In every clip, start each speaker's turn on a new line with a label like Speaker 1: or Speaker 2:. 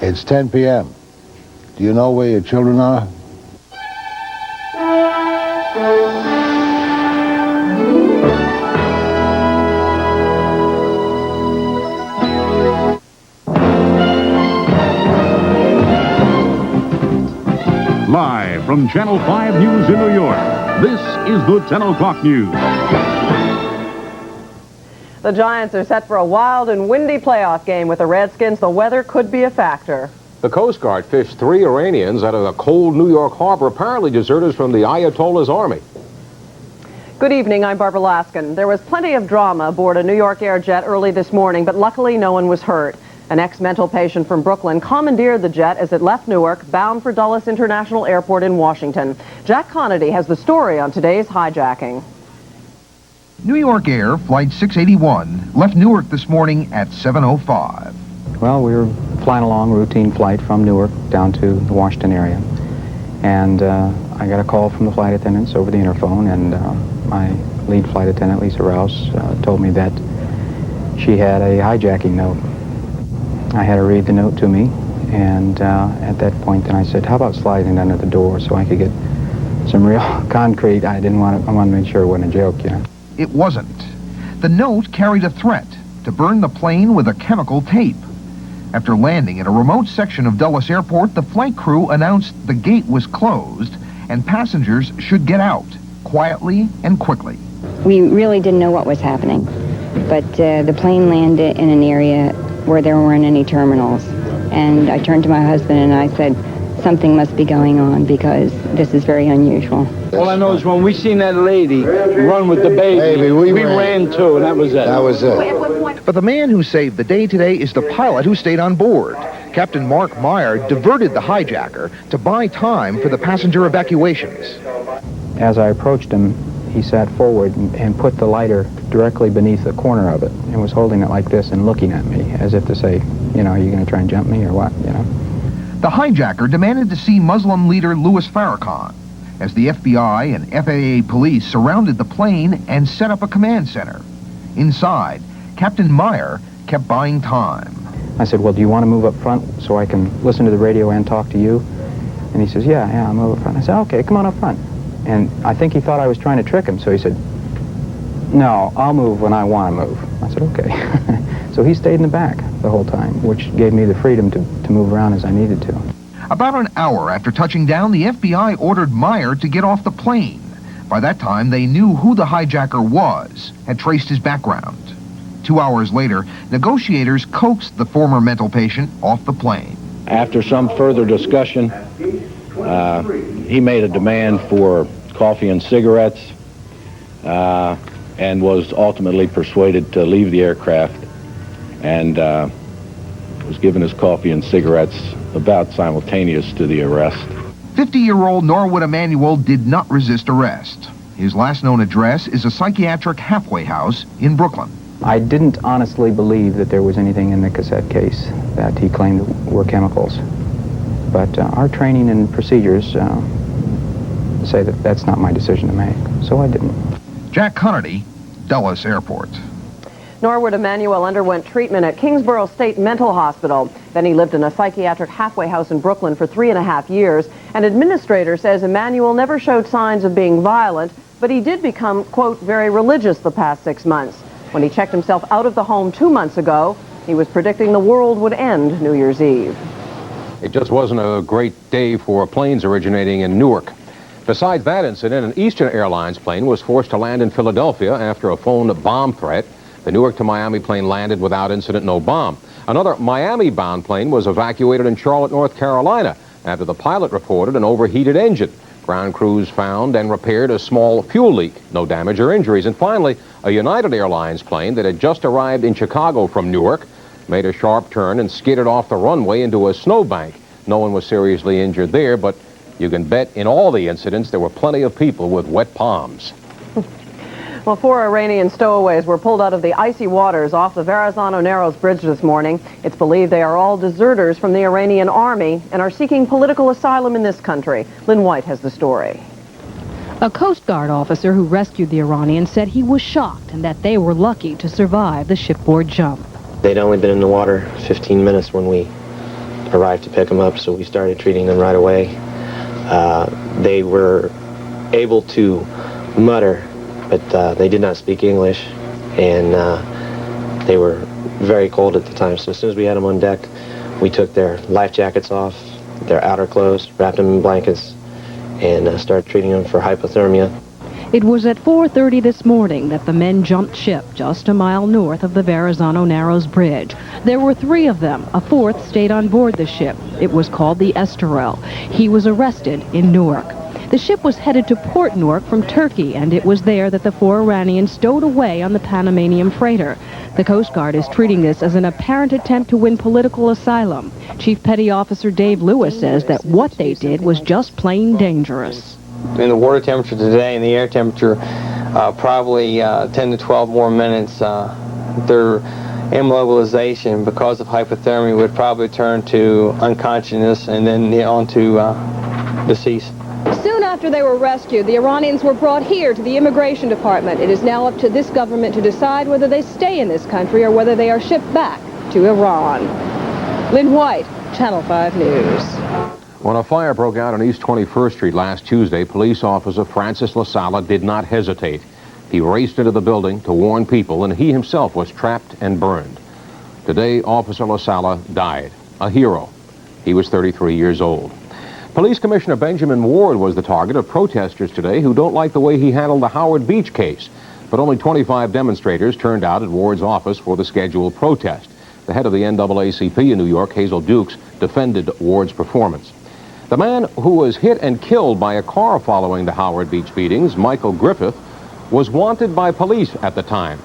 Speaker 1: It's 10 p.m. Do you know where your children are?
Speaker 2: Live from Channel 5 News in New York, this is the 10 o'clock news.
Speaker 3: The Giants are set for a wild and windy playoff game with the Redskins. The weather could be a factor.
Speaker 4: The Coast Guard fished 3 Iranians out of the cold New York harbor, apparently deserters from the Ayatollah's army.
Speaker 3: Good evening, I'm Barbara Laskin. There was plenty of drama aboard a New York Air jet early this morning, but luckily no one was hurt. An ex-mental patient from Brooklyn commandeered the jet as it left Newark, bound for Dulles International Airport in Washington. Jack Conity has the story on today's hijacking.
Speaker 5: New York Air Flight 681 left Newark this morning at 7:05.
Speaker 6: Well, we were flying along, routine flight from Newark down to the Washington area. And I got a call from the flight attendants over the interphone, and my lead flight attendant, Lisa Rouse, told me that she had a hijacking note. I had her read the note to me, and at that point then I said, how about sliding under the door so I could get some real concrete. I wanted to make sure it wasn't a joke, you know.
Speaker 5: It wasn't. The note carried a threat to burn the plane with a chemical tape. After landing in a remote section of Dulles Airport, the flight crew announced the gate was closed and passengers should get out quietly and quickly.
Speaker 7: We really didn't know what was happening, but the plane landed in an area where there weren't any terminals. And I turned to my husband and I said, something must be going on because this is very unusual.
Speaker 8: All I know is when we seen that lady run with the baby, we ran too, and that was it.
Speaker 1: That was it.
Speaker 5: But the man who saved the day today is the pilot who stayed on board. Captain Mark Meyer diverted the hijacker to buy time for the passenger evacuations.
Speaker 6: As I approached him, he sat forward and put the lighter directly beneath the corner of it and was holding it like this and looking at me as if to say, you know, are you going to try and jump me or what, you know?
Speaker 5: The hijacker demanded to see Muslim leader Louis Farrakhan as the FBI and FAA police surrounded the plane and set up a command center. Inside, Captain Meyer kept buying time.
Speaker 6: I said, well, do you want to move up front so I can listen to the radio and talk to you? And he says, yeah, I'll move up front. I said, okay, come on up front. And I think he thought I was trying to trick him, so he said, no, I'll move when I want to move. I said, okay. So he stayed in the back the whole time, which gave me the freedom to move around as I needed to.
Speaker 5: About an hour after touching down, the FBI ordered Meyer to get off the plane. By that time, they knew who the hijacker was, had traced his background. 2 hours later, negotiators coaxed the former mental patient off the plane.
Speaker 8: After some further discussion, he made a demand for coffee and cigarettes and was ultimately persuaded to leave the aircraft and was given his coffee and cigarettes about simultaneous to the arrest.
Speaker 5: 50-year-old Norwood Emanuel did not resist arrest. His last known address is a psychiatric halfway house in Brooklyn.
Speaker 6: I didn't honestly believe that there was anything in the cassette case that he claimed were chemicals. But our training and procedures say that that's not my decision to make, so I didn't.
Speaker 5: Jack Conity, Dulles Airport.
Speaker 3: Norwood Emanuel underwent treatment at Kingsborough State Mental Hospital. Then he lived in a psychiatric halfway house in Brooklyn for 3.5 years. An administrator says Emanuel never showed signs of being violent, but he did become, quote, very religious the past 6 months. When he checked himself out of the home 2 months ago, he was predicting the world would end New Year's Eve.
Speaker 4: It just wasn't a great day for planes originating in Newark. Besides that incident, an Eastern Airlines plane was forced to land in Philadelphia after a phone bomb threat. The Newark to Miami plane landed without incident, no bomb. Another Miami-bound plane was evacuated in Charlotte, North Carolina, after the pilot reported an overheated engine. Ground crews found and repaired a small fuel leak. No damage or injuries. And finally, a United Airlines plane that had just arrived in Chicago from Newark made a sharp turn and skidded off the runway into a snowbank. No one was seriously injured there, but you can bet in all the incidents there were plenty of people with wet palms.
Speaker 3: Well, 4 Iranian stowaways were pulled out of the icy waters off the Verrazano Narrows Bridge this morning. It's believed they are all deserters from the Iranian army and are seeking political asylum in this country. Lynn White has the story.
Speaker 9: A Coast Guard officer who rescued the Iranians said he was shocked and that they were lucky to survive the shipboard jump.
Speaker 10: They'd only been in the water 15 minutes when we arrived to pick them up, so we started treating them right away. They were able to mutter, but they did not speak English, and they were very cold at the time. So as soon as we had them on deck, we took their life jackets off, their outer clothes, wrapped them in blankets, and started treating them for hypothermia.
Speaker 9: It was at 4:30 this morning that the men jumped ship just a mile north of the Verrazano Narrows Bridge. There were 3 of them. A 4th stayed on board the ship. It was called the Estoril. He was arrested in Newark. The ship was headed to Port Newark from Turkey, and it was there that the 4 Iranians stowed away on the Panamanian freighter. The Coast Guard is treating this as an apparent attempt to win political asylum. Chief Petty Officer Dave Lewis says that what they did was just plain dangerous.
Speaker 11: In the water temperature today and the air temperature, probably 10 to 12 more minutes, their immobilization because of hypothermia would probably turn to unconsciousness and then on to deceased.
Speaker 9: Soon after they were rescued, the Iranians were brought here to the Immigration Department. It is now up to this government to decide whether they stay in this country or whether they are shipped back to Iran. Lynn White, Channel 5 News.
Speaker 4: When a fire broke out on East 21st Street last Tuesday, police officer Francis LaSala did not hesitate. He raced into the building to warn people, and he himself was trapped and burned. Today, Officer LaSala died, a hero. He was 33 years old. Police Commissioner Benjamin Ward was the target of protesters today who don't like the way he handled the Howard Beach case. But only 25 demonstrators turned out at Ward's office for the scheduled protest. The head of the NAACP in New York, Hazel Dukes, defended Ward's performance. The man who was hit and killed by a car following the Howard Beach beatings, Michael Griffith, was wanted by police at the time.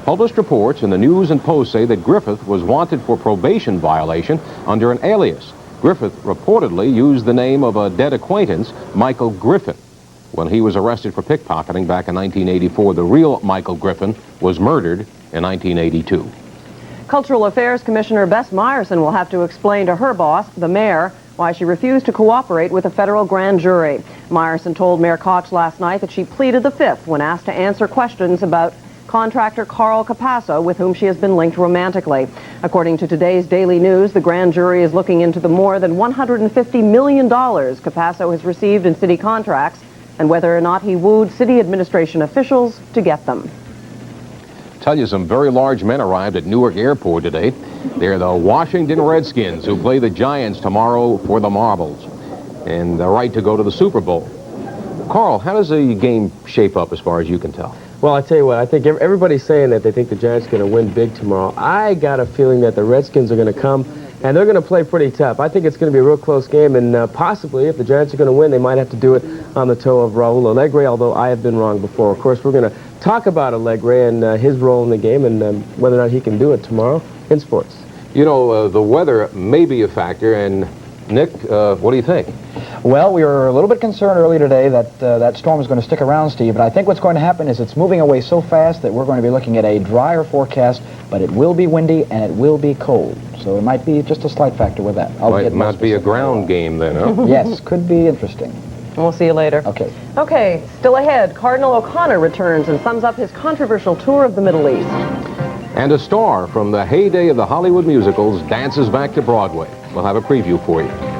Speaker 4: Published reports in the News and Post say that Griffith was wanted for probation violation under an alias. Griffith reportedly used the name of a dead acquaintance, Michael Griffin. When he was arrested for pickpocketing back in 1984, the real Michael Griffin was murdered in 1982.
Speaker 3: Cultural Affairs Commissioner Bess Meyerson will have to explain to her boss, the mayor, why she refused to cooperate with a federal grand jury. Meyerson told Mayor Koch last night that she pleaded the fifth when asked to answer questions about contractor Carl Capasso, with whom she has been linked romantically. According to today's Daily News, the grand jury is looking into the more than $150 million Capasso has received in city contracts and whether or not he wooed city administration officials to get them.
Speaker 4: Tell you, some very large men arrived at Newark Airport today. They're the Washington Redskins, who play the Giants tomorrow for the Marbles and the right to go to the Super Bowl. Carl, how does the game shape up as far as you can tell?
Speaker 12: Well, I tell you what, I think everybody's saying that they think the Giants are going to win big tomorrow. I got a feeling that the Redskins are going to come, and they're going to play pretty tough. I think it's going to be a real close game, and possibly, if the Giants are going to win, they might have to do it on the toe of Raul Allegre, although I have been wrong before. Of course, we're going to talk about Allegre and his role in the game and whether or not he can do it tomorrow in sports.
Speaker 4: You know, the weather may be a factor, and Nick, what do you think?
Speaker 13: Well, we were a little bit concerned earlier today that that storm is going to stick around, Steve, but I think what's going to happen is it's moving away so fast that we're going to be looking at a drier forecast, but it will be windy and it will be cold. So it might be just a slight factor with that.
Speaker 4: It might be a ground game then, huh?
Speaker 13: Yes, could be interesting.
Speaker 3: We'll see you later.
Speaker 13: Okay.
Speaker 3: Okay, still ahead, Cardinal O'Connor returns and sums up his controversial tour of the Middle East.
Speaker 4: And a star from the heyday of the Hollywood musicals dances back to Broadway. We'll have a preview for you.